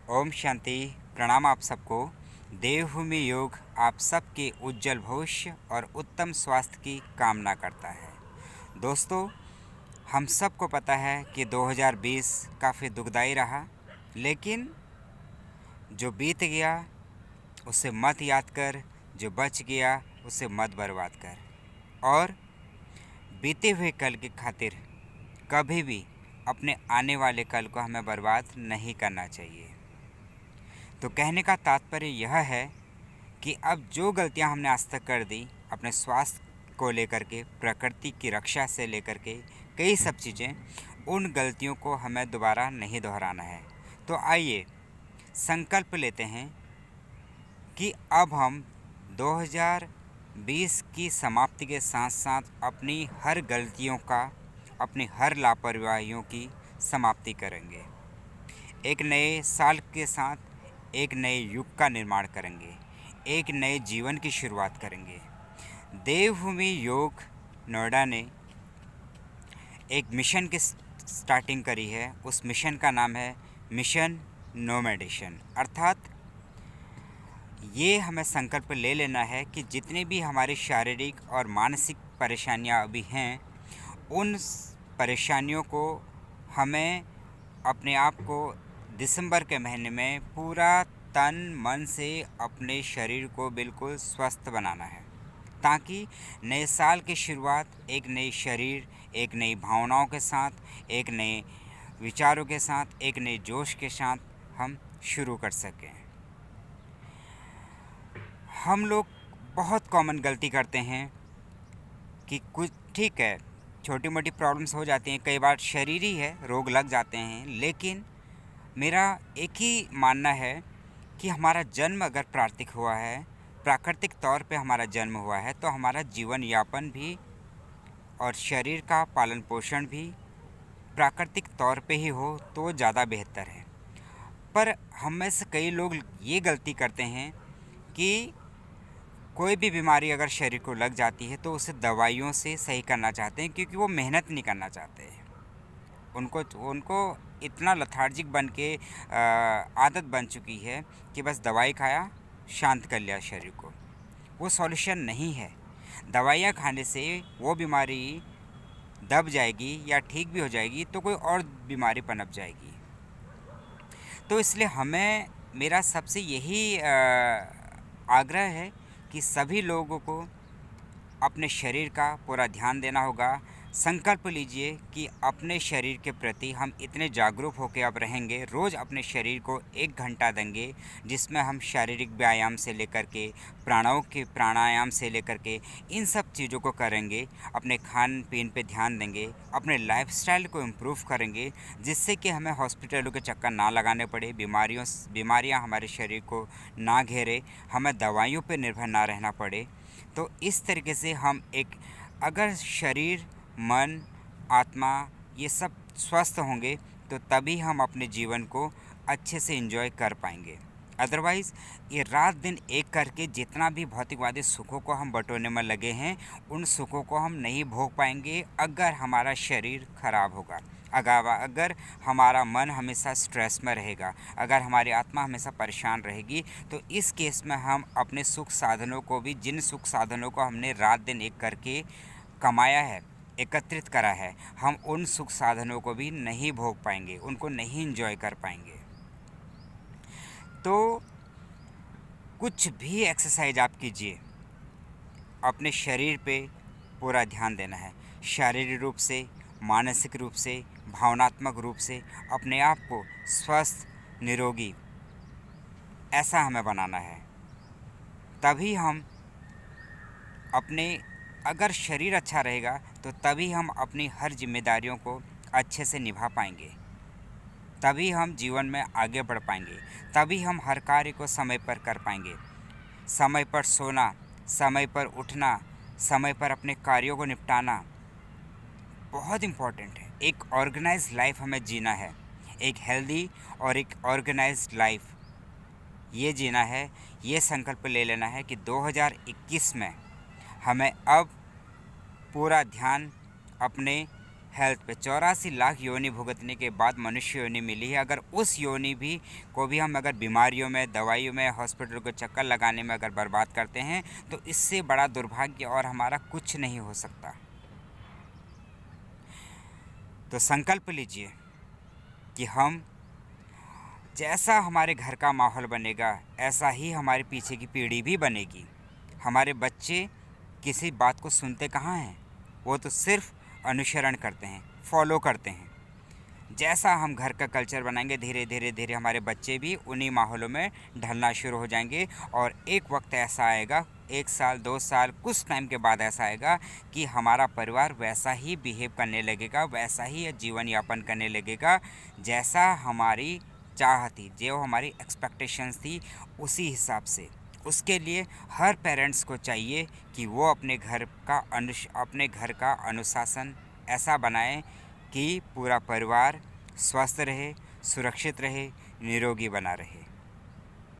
ओम शांति। प्रणाम आप सबको। देवभूमि योग आप सबके उज्जवल भविष्य और उत्तम स्वास्थ्य की कामना करता है। दोस्तों, हम सबको पता है कि 2020 काफ़ी दुखदाई रहा, लेकिन जो बीत गया उसे मत याद कर, जो बच गया उसे मत बर्बाद कर। और बीते हुए कल की खातिर कभी भी अपने आने वाले कल को हमें बर्बाद नहीं करना चाहिए। तो कहने का तात्पर्य यह है कि अब जो गलतियां हमने आज तक कर दी, अपने स्वास्थ्य को लेकर के, प्रकृति की रक्षा से लेकर के कई सब चीज़ें, उन गलतियों को हमें दोबारा नहीं दोहराना है। तो आइए संकल्प लेते हैं कि अब हम 2020 की समाप्ति के साथ साथ अपनी हर गलतियों का, अपनी हर लापरवाहियों की समाप्ति करेंगे। एक नए साल के साथ एक नए युग का निर्माण करेंगे, एक नए जीवन की शुरुआत करेंगे। देवभूमि योग नोएडा ने एक मिशन की स्टार्टिंग करी है। उस मिशन का नाम है मिशन नोमैडिशन। अर्थात ये हमें संकल्प ले लेना है कि जितनी भी हमारी शारीरिक और मानसिक परेशानियां अभी हैं, उन परेशानियों को हमें अपने आप को दिसंबर के महीने में पूरा तन मन से अपने शरीर को बिल्कुल स्वस्थ बनाना है, ताकि नए साल की शुरुआत एक नई शरीर, एक नई भावनाओं के साथ, एक नए विचारों के साथ, एक नए जोश के साथ हम शुरू कर सकें। हम लोग बहुत कॉमन गलती करते हैं कि कुछ ठीक है, छोटी मोटी प्रॉब्लम्स हो जाती हैं, कई बार शरीरी है, रोग लग जाते हैं, लेकिन मेरा एक ही मानना है कि हमारा जन्म अगर प्राकृतिक तौर पे हमारा जन्म हुआ है, तो हमारा जीवन यापन भी और शरीर का पालन पोषण भी प्राकृतिक तौर पे ही हो तो ज़्यादा बेहतर है। पर हम में से कई लोग ये गलती करते हैं कि कोई भी बीमारी अगर शरीर को लग जाती है तो उसे दवाइयों से सही करना चाहते हैं, क्योंकि वो मेहनत नहीं करना चाहते हैं। उनको इतना लथार्जिक बन के आदत बन चुकी है कि बस दवाई खाया, शांत कर लिया शरीर को। वो सॉल्यूशन नहीं है। दवाइयाँ खाने से वो बीमारी दब जाएगी या ठीक भी हो जाएगी तो कोई और बीमारी पनप जाएगी। तो इसलिए मेरा सबसे यही आग्रह है कि सभी लोगों को अपने शरीर का पूरा ध्यान देना होगा। संकल्प लीजिए कि अपने शरीर के प्रति हम इतने जागरूक होकर अब रहेंगे, रोज़ अपने शरीर को 1 घंटा देंगे, जिसमें हम शारीरिक व्यायाम से लेकर के प्राणायाम से लेकर के इन सब चीज़ों को करेंगे। अपने खान पीन पे ध्यान देंगे, अपने लाइफस्टाइल को इम्प्रूव करेंगे, जिससे कि हमें हॉस्पिटलों के चक्कर ना लगाने पड़े, बीमारियाँ हमारे शरीर को ना घेरे, हमें दवाइयों पर निर्भर ना रहना पड़े। तो इस तरीके से हम अगर शरीर, मन, आत्मा ये सब स्वस्थ होंगे तो तभी हम अपने जीवन को अच्छे से एंजॉय कर पाएंगे। अदरवाइज़ ये रात दिन एक करके जितना भी भौतिकवादी सुखों को हम बटोरने में लगे हैं, उन सुखों को हम नहीं भोग पाएंगे अगर हमारा शरीर खराब होगा, अगर हमारा मन हमेशा स्ट्रेस में रहेगा, अगर हमारी आत्मा हमेशा परेशान रहेगी। तो इस केस में हम अपने सुख साधनों को भी, जिन सुख साधनों को हमने रात दिन एक करके कमाया है, एकत्रित करा है, हम उन सुख साधनों को भी नहीं भोग पाएंगे, उनको नहीं एंजॉय कर पाएंगे। तो कुछ भी एक्सरसाइज आप कीजिए, अपने शरीर पे पूरा ध्यान देना है। शारीरिक रूप से, मानसिक रूप से, भावनात्मक रूप से अपने आप को स्वस्थ, निरोगी ऐसा हमें बनाना है। तभी हम अगर शरीर अच्छा रहेगा तो तभी हम अपनी हर जिम्मेदारियों को अच्छे से निभा पाएंगे, तभी हम जीवन में आगे बढ़ पाएंगे, तभी हम हर कार्य को समय पर कर पाएंगे। समय पर सोना, समय पर उठना, समय पर अपने कार्यों को निपटाना बहुत इम्पॉर्टेंट है। एक ऑर्गेनाइज्ड लाइफ हमें जीना है, एक हेल्दी और एक ऑर्गेनाइज्ड लाइफ ये जीना है। ये संकल्प ले लेना है कि 2021 में हमें अब पूरा ध्यान अपने हेल्थ पे। 84 लाख योनि भुगतने के बाद मनुष्य योनि मिली है। अगर उस योनि भी को भी हम अगर बीमारियों में, दवाइयों में, हॉस्पिटल को चक्कर लगाने में अगर बर्बाद करते हैं तो इससे बड़ा दुर्भाग्य और हमारा कुछ नहीं हो सकता। तो संकल्प लीजिए कि हम जैसा हमारे घर का माहौल बनेगा ऐसा ही हमारे पीछे की पीढ़ी भी बनेगी। हमारे बच्चे किसी बात को सुनते कहाँ हैं, वो तो सिर्फ अनुसरण करते हैं, फॉलो करते हैं। जैसा हम घर का कल्चर बनाएंगे धीरे धीरे धीरे हमारे बच्चे भी उन्हीं माहौलों में ढलना शुरू हो जाएंगे। और एक वक्त ऐसा आएगा, 1 साल 2 साल कुछ टाइम के बाद ऐसा आएगा कि हमारा परिवार वैसा ही बिहेव करने लगेगा, वैसा ही जीवन यापन करने लगेगा जैसा हमारी चाह थी, जो हमारी एक्सपेक्टेशंस थी उसी हिसाब से। उसके लिए हर पेरेंट्स को चाहिए कि वो अपने घर का अनुशासन ऐसा बनाए कि पूरा परिवार स्वस्थ रहे, सुरक्षित रहे, निरोगी बना रहे।